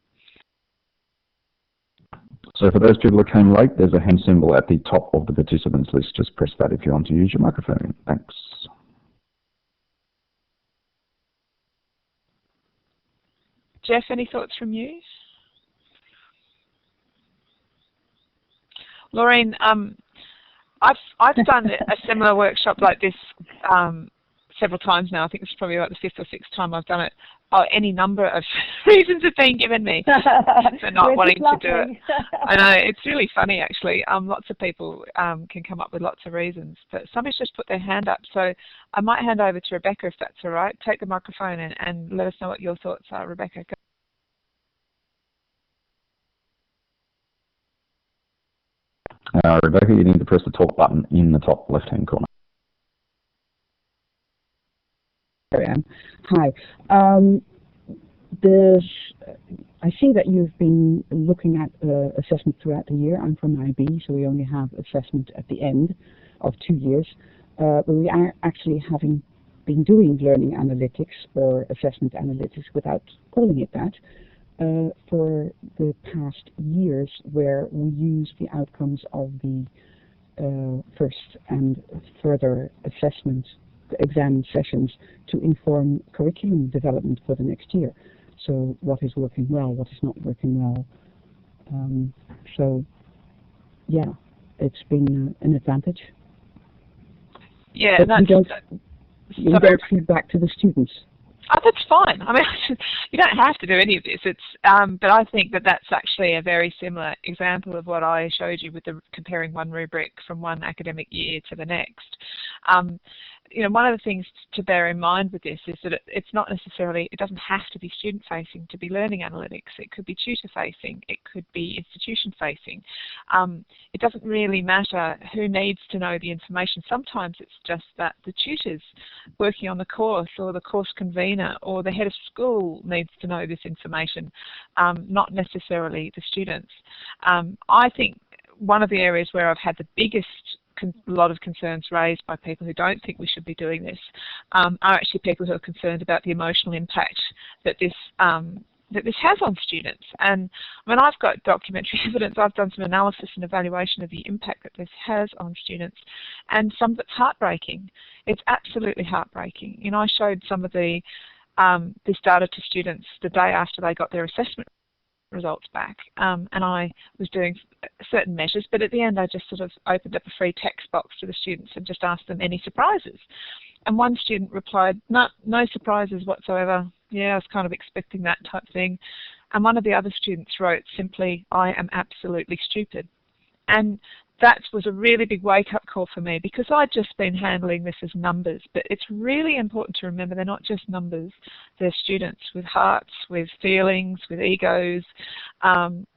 So for those people who came late, there's a hand symbol at the top of the participants list. Just press that if you want to use your microphone. Thanks. Jeff, any thoughts from you? Laureen, I've done a similar workshop like this several times now. I think this is probably about the 5th or 6th time I've done it. Any number of reasons have been given me for not wanting to do it. I know, it's really funny actually. Lots of people can come up with lots of reasons, but somebody's just put their hand up. So I might hand over to Rebecca if that's all right. Take the microphone and let us know what your thoughts are, Rebecca. Rebecca, you need to press the talk button in the top left-hand corner. There I am. Hi. I see that you've been looking at assessment throughout the year. I'm from IB, so we only have assessment at the end of 2 years. But we are actually having been doing learning analytics or assessment analytics without calling it that for the past years, where we use the outcomes of the first and further assessment exam sessions to inform curriculum development for the next year. So what is working well, what is not working well. So yeah, it's been an advantage. Yeah, but you don't feed back to the students. Oh, that's fine. I mean, you don't have to do any of this. It's, but I think that that's actually a very similar example of what I showed you with the comparing one rubric from one academic year to the next. You know, one of the things to bear in mind with this is that it's not necessarily, it doesn't have to be student-facing to be learning analytics. It could be tutor-facing. It could be institution-facing. It doesn't really matter who needs to know the information. Sometimes it's just that the tutors working on the course or the course convener or the head of school needs to know this information, not necessarily the students. I think one of the areas where I've had the biggest lot of concerns raised by people who don't think we should be doing this are actually people who are concerned about the emotional impact that this has on students. And when I've got documentary evidence, I've done some analysis and evaluation of the impact that this has on students, and some of it's heartbreaking. It's absolutely heartbreaking. You know, I showed some of the this data to students the day after they got their assessment results back, and I was doing certain measures, but at the end I just sort of opened up a free text box to the students and just asked them any surprises. And one student replied, no surprises whatsoever. Yeah, I was kind of expecting that type thing. And one of the other students wrote simply, I am absolutely stupid. And that was a really big wake-up call for me, because I'd just been handling this as numbers. But it's really important to remember they're not just numbers. They're students with hearts, with feelings, with egos.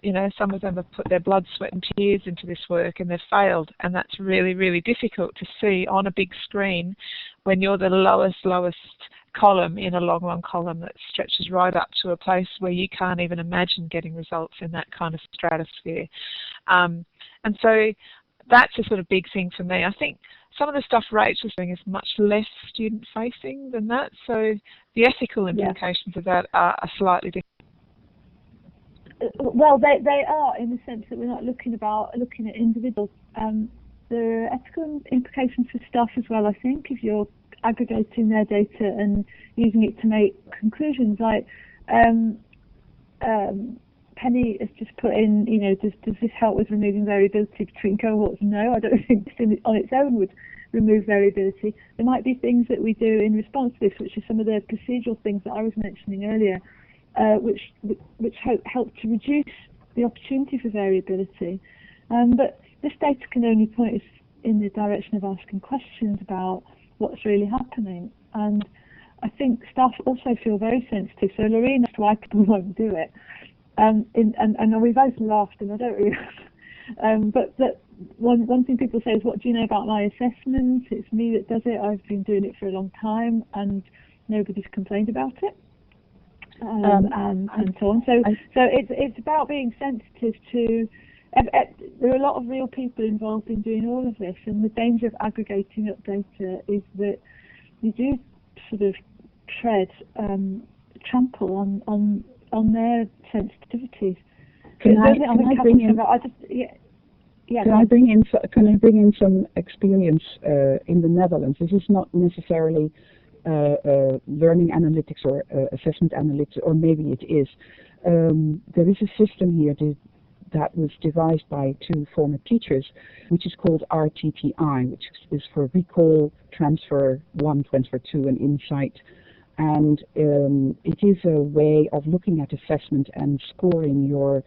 You know, some of them have put their blood, sweat and tears into this work and they've failed. And that's really, really difficult to see on a big screen when you're the lowest column in a long column that stretches right up to a place where you can't even imagine getting results in that kind of stratosphere. And so that's a sort of big thing for me. I think some of the stuff Rachel's doing is much less student-facing than that, so the ethical implications of that are slightly different. Well, they are, in the sense that we're not looking at individuals. There are ethical implications for staff as well, I think, if you're aggregating their data and using it to make conclusions. Like Penny has just put in, you know, does this help with removing variability between cohorts? No, I don't think this on its own would remove variability. There might be things that we do in response to this, which are some of the procedural things that I was mentioning earlier, which help to reduce the opportunity for variability. But this data can only point us in the direction of asking questions about what's really happening. And I think staff also feel very sensitive. So Lorraine, that's why people won't do it. And we both laughed, and I don't really. But one thing people say is, "What do you know about my assessment? It's me that does it. I've been doing it for a long time, and nobody's complained about it." And so on. So it's about being sensitive to. There are a lot of real people involved in doing all of this, and the danger of aggregating up data is that you do sort of trample on their sensitivities. Can I bring in some experience in the Netherlands? This is not necessarily learning analytics or assessment analytics, or maybe it is. There is a system here that was devised by two former teachers, which is called RTTI, which is for Recall, Transfer 1, Transfer 2, and Insight. And it is a way of looking at assessment and scoring your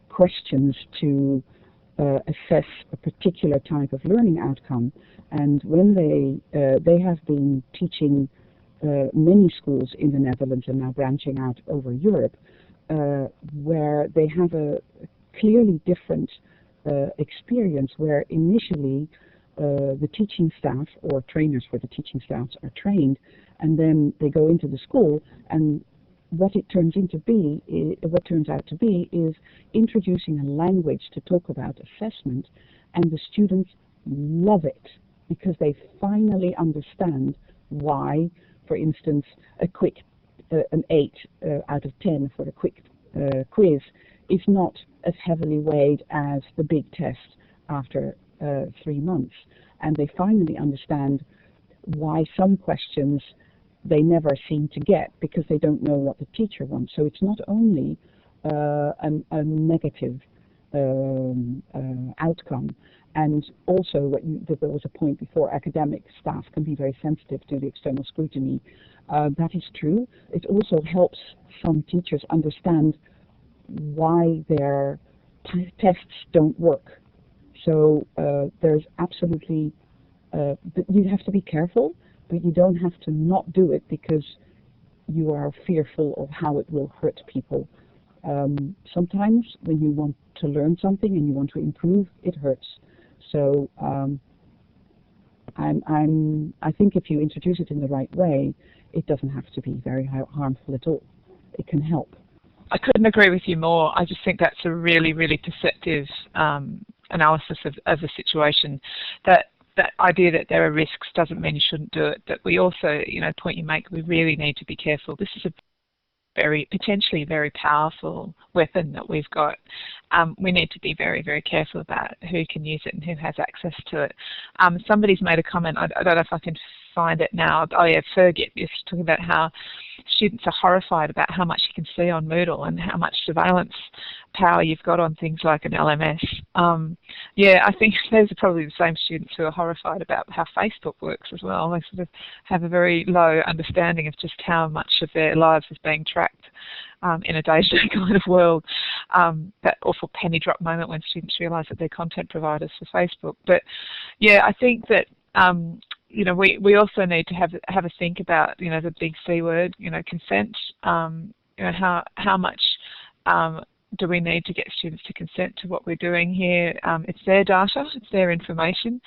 questions to assess a particular type of learning outcome. And when they have been teaching many schools in the Netherlands and now branching out over Europe, where they have a clearly different experience where initially the teaching staff or trainers for the teaching staffs are trained, and then they go into the school, and what turns out to be is introducing a language to talk about assessment, and the students love it because they finally understand why, for instance, a quick an 8 out of 10 for a quick quiz is not as heavily weighed as the big test after 3 months, and they finally understand why some questions they never seem to get because they don't know what the teacher wants. So it's not only a negative outcome, and also there was a point before, academic staff can be very sensitive to the external scrutiny. That is true. It also helps some teachers understand why their tests don't work. So there's absolutely, you have to be careful, but you don't have to not do it because you are fearful of how it will hurt people. Sometimes when you want to learn something and you want to improve, it hurts. So I think if you introduce it in the right way, it doesn't have to be very harmful at all. It can help. I couldn't agree with you more. I just think that's a really, really perceptive analysis of the situation. That idea that there are risks doesn't mean you shouldn't do it. But we also, the point you make, we really need to be careful. This is a potentially very powerful weapon that we've got. We need to be very, very careful about who can use it and who has access to it. Somebody's made a comment, I don't know if I can find it now. Oh yeah, Fergit is talking about how students are horrified about how much you can see on Moodle and how much surveillance power you've got on things like an LMS. Yeah, I think those are probably the same students who are horrified about how Facebook works as well. They sort of have a very low understanding of just how much of their lives is being tracked in a day-to-day kind of world. That awful penny drop moment when students realise that they're content providers for Facebook. But yeah, I think that we also need to have a think about the big C word, consent. How much do we need to get students to consent to what we're doing here? It's their data, it's their information.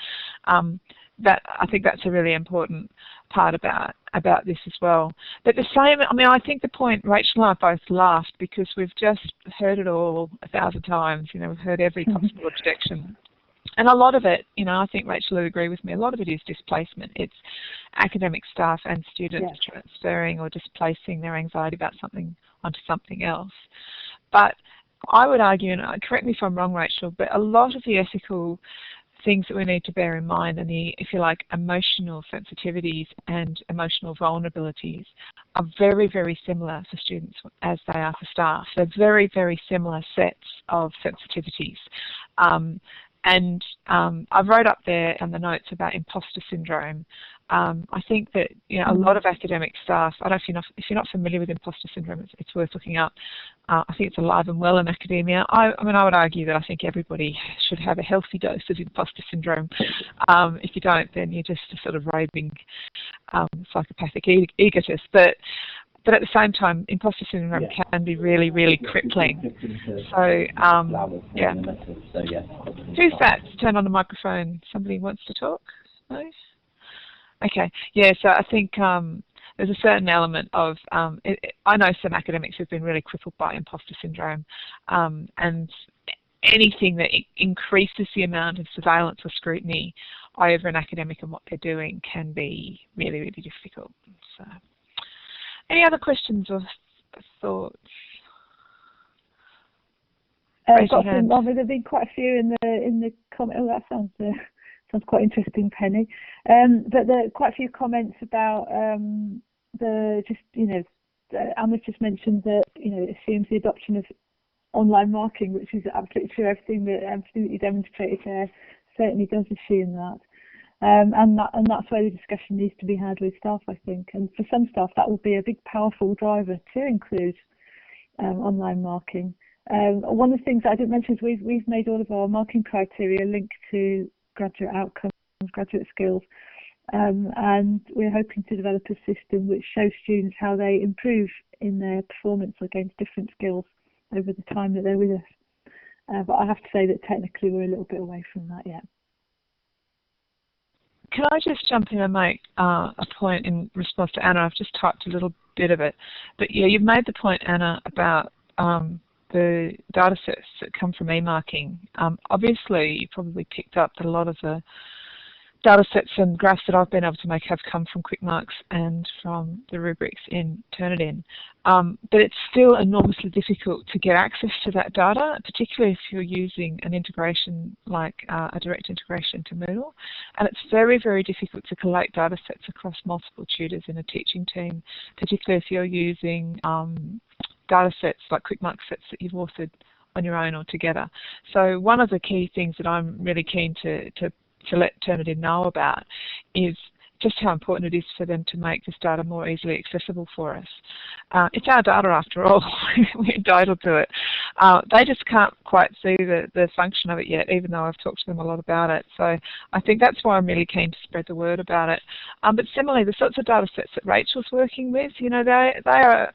I think that's a really important part about this as well. But the same, I think the point, Rachel and I both laughed because we've just heard it all 1,000 times. We've heard every possible objection. And a lot of it, I think Rachel would agree with me, a lot of it is displacement. It's academic staff and students transferring or displacing their anxiety about something onto something else. But I would argue, and correct me if I'm wrong, Rachel, but a lot of the ethical things that we need to bear in mind and the, if you like, emotional sensitivities and emotional vulnerabilities are very, very similar for students as they are for staff. They're very, very similar sets of sensitivities. And I wrote up there in the notes about imposter syndrome. I think that a lot of academic staff, I don't know if you're not familiar with imposter syndrome, it's worth looking up. I think it's alive and well in academia. I would argue that I think everybody should have a healthy dose of imposter syndrome. If you don't, then you're just a sort of raving psychopathic egotist. But at the same time, imposter syndrome can be really, really crippling. So, yeah. Who's that? Turn on the microphone. Somebody wants to talk? No? Okay. Yeah, so I think there's a certain element of, I know some academics who've been really crippled by imposter syndrome, and anything that increases the amount of surveillance or scrutiny over an academic and what they're doing can be really, really difficult. So. Any other questions or thoughts? There's been quite a few in the comment. Oh, that sounds quite interesting, Penny. But there are quite a few comments about Anna's just mentioned that it assumes the adoption of online marking, which is absolutely true. Everything that you demonstrated there certainly does assume that. And that's where the discussion needs to be had with staff, I think. And for some staff, that will be a big, powerful driver to include online marking. One of the things that I didn't mention is we've made all of our marking criteria linked to graduate outcomes, graduate skills, and we're hoping to develop a system which shows students how they improve in their performance against different skills over the time that they're with us. But I have to say that technically we're a little bit away from that yet. Can I just jump in and make a point in response to Anna? I've just typed a little bit of it. But yeah, you've made the point, Anna, about the data sets that come from e-marking. Obviously, you probably picked up that a lot of the data sets and graphs that I've been able to make have come from quick marks and from the rubrics in Turnitin. But it's still enormously difficult to get access to that data, particularly if you're using an integration like a direct integration to Moodle. And it's very, very difficult to collate data sets across multiple tutors in a teaching team, particularly if you're using data sets like quick mark sets that you've authored on your own or together. So one of the key things that I'm really keen to let Turnitin know about is just how important it is for them to make this data more easily accessible for us. It's our data after all. We're entitled to it. They just can't quite see the function of it yet, even though I've talked to them a lot about it. So I think that's why I'm really keen to spread the word about it. But similarly, the sorts of data sets that Rachel's working with, you know, they are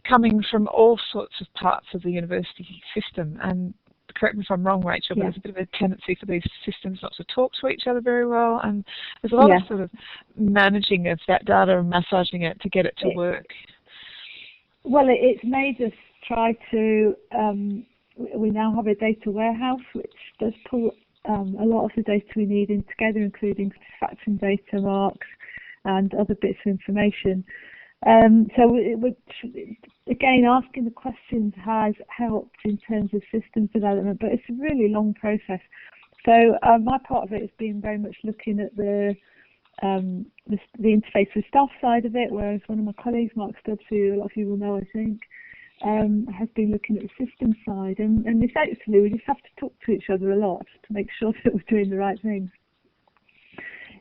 coming from all sorts of parts of the university system. And correct me if I'm wrong, Rachel, but there's a bit of a tendency for these systems not to talk to each other very well, and there's a lot of sort of managing of that data and massaging it to get it to work. Well, it's made us try to, we now have a data warehouse which does pull a lot of the data we need in together, including satisfaction data, marks, and other bits of information. So again, asking the questions has helped in terms of systems development, but it's a really long process. So my part of it has been very much looking at the interface with staff side of it, whereas one of my colleagues, Mark Stubbs, who a lot of you will know, I think, has been looking at the system side. And essentially, we just have to talk to each other a lot to make sure that we're doing the right things.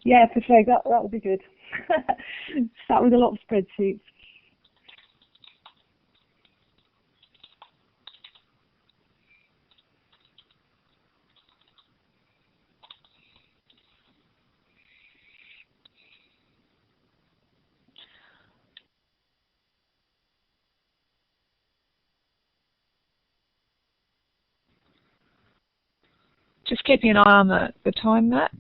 Yeah, for sure, that would be good. Start with a lot of spreadsheets. Just keeping an eye on the time, Matt.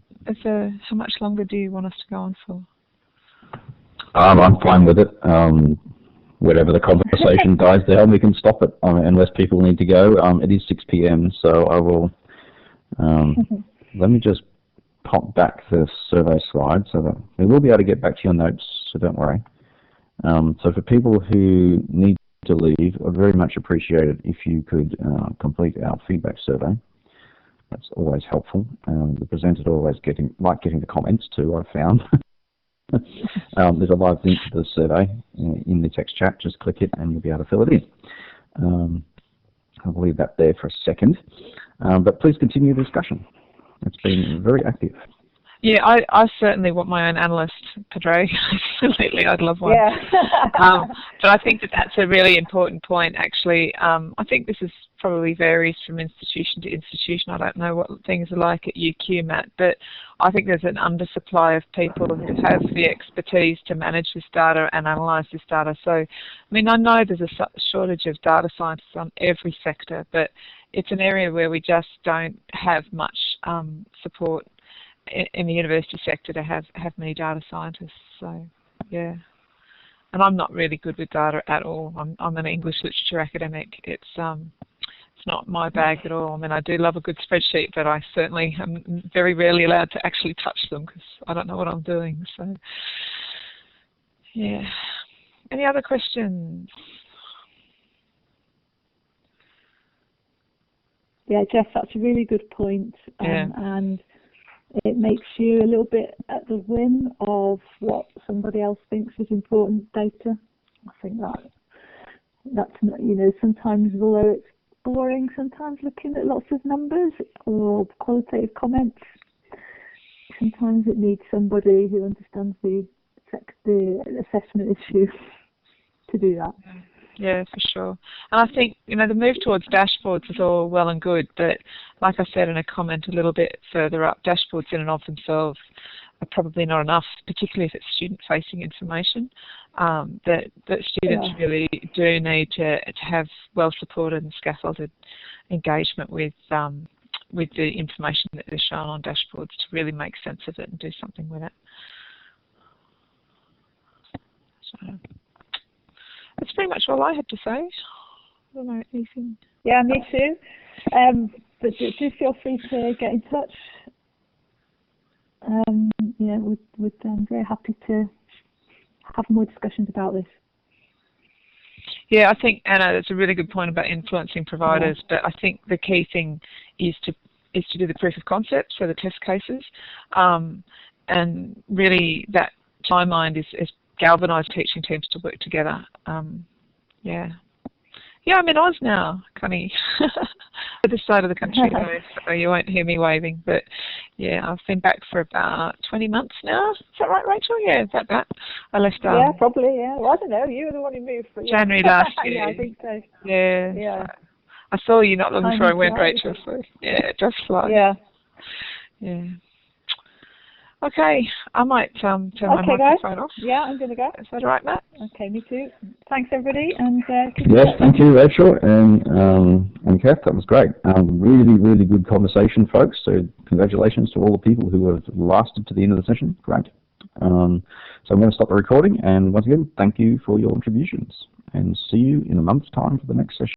How much longer do you want us to go on for? I'm fine with it. Whatever the conversation dies down, we can stop it unless people need to go. It is 6 p.m, so I will. Let me just pop back the survey slide so that we will be able to get back to your notes, so don't worry. So for people who need to leave, I'd very much appreciate it if you could complete our feedback survey. That's always helpful. The presenters always like getting the comments too, I've found. There's a live link to the survey in the text chat. Just click it and you'll be able to fill it in. I'll leave that there for a second. But please continue the discussion. It's been very active. Yeah, I certainly want my own analyst, Pedro. Absolutely, I'd love one. Yeah. But I think that's a really important point, actually. I think this is probably varies from institution to institution. I don't know what things are like at UQ, Matt, but I think there's an undersupply of people who have the expertise to manage this data and analyse this data. So, I mean, I know there's a shortage of data scientists on every sector, but it's an area where we just don't have much support in the university sector to have many data scientists. So, yeah. And I'm not really good with data at all. I'm an English literature academic. It's not my bag at all. I mean, I do love a good spreadsheet, but I certainly am very rarely allowed to actually touch them because I don't know what I'm doing. So, yeah. Any other questions? Yeah, Jeff, that's a really good point. And it makes you a little bit at the whim of what somebody else thinks is important data. I think that's not, you know, sometimes, although it's boring, sometimes looking at lots of numbers or qualitative comments, sometimes it needs somebody who understands the assessment issue to do that. Yeah, for sure. And I think, you know, the move towards dashboards is all well and good, but like I said in a comment a little bit further up, dashboards in and of themselves are probably not enough, particularly if it's student-facing information. that students really do need to have well-supported and scaffolded engagement with the information that they're shown on dashboards to really make sense of it and do something with it. So that's pretty much all I had to say. I don't know, anything? Yeah, me too. But do feel free to get in touch. Yeah, we're very happy to have more discussions about this. Yeah, I think, Anna, that's a really good point about influencing providers, but I think the key thing is to do the proof of concept, so the test cases, and really that, to my mind, is galvanise teaching teams to work together. Yeah, I'm in Oz now, Connie. At this side of the country, so you won't hear me waving. But yeah, I've been back for about 20 months now. Is that right, Rachel? Yeah, about that. I left. Yeah, probably. Yeah. Well, I don't know. You were the one who moved. But, yeah. January last year. Yeah, I think so. Yeah. Yeah. I saw you not long before I went, flies. Rachel. So yeah, it does fly. Yeah. Yeah. Okay, I might turn my microphone off. Yeah, I'm going to go. Is that all right, Matt? Okay, me too. Thanks, everybody. And yes, thank you, Rachel and Cath. That was great. Really, really good conversation, folks. So congratulations to all the people who have lasted to the end of the session. Great. So I'm going to stop the recording. And once again, thank you for your contributions. And see you in a month's time for the next session.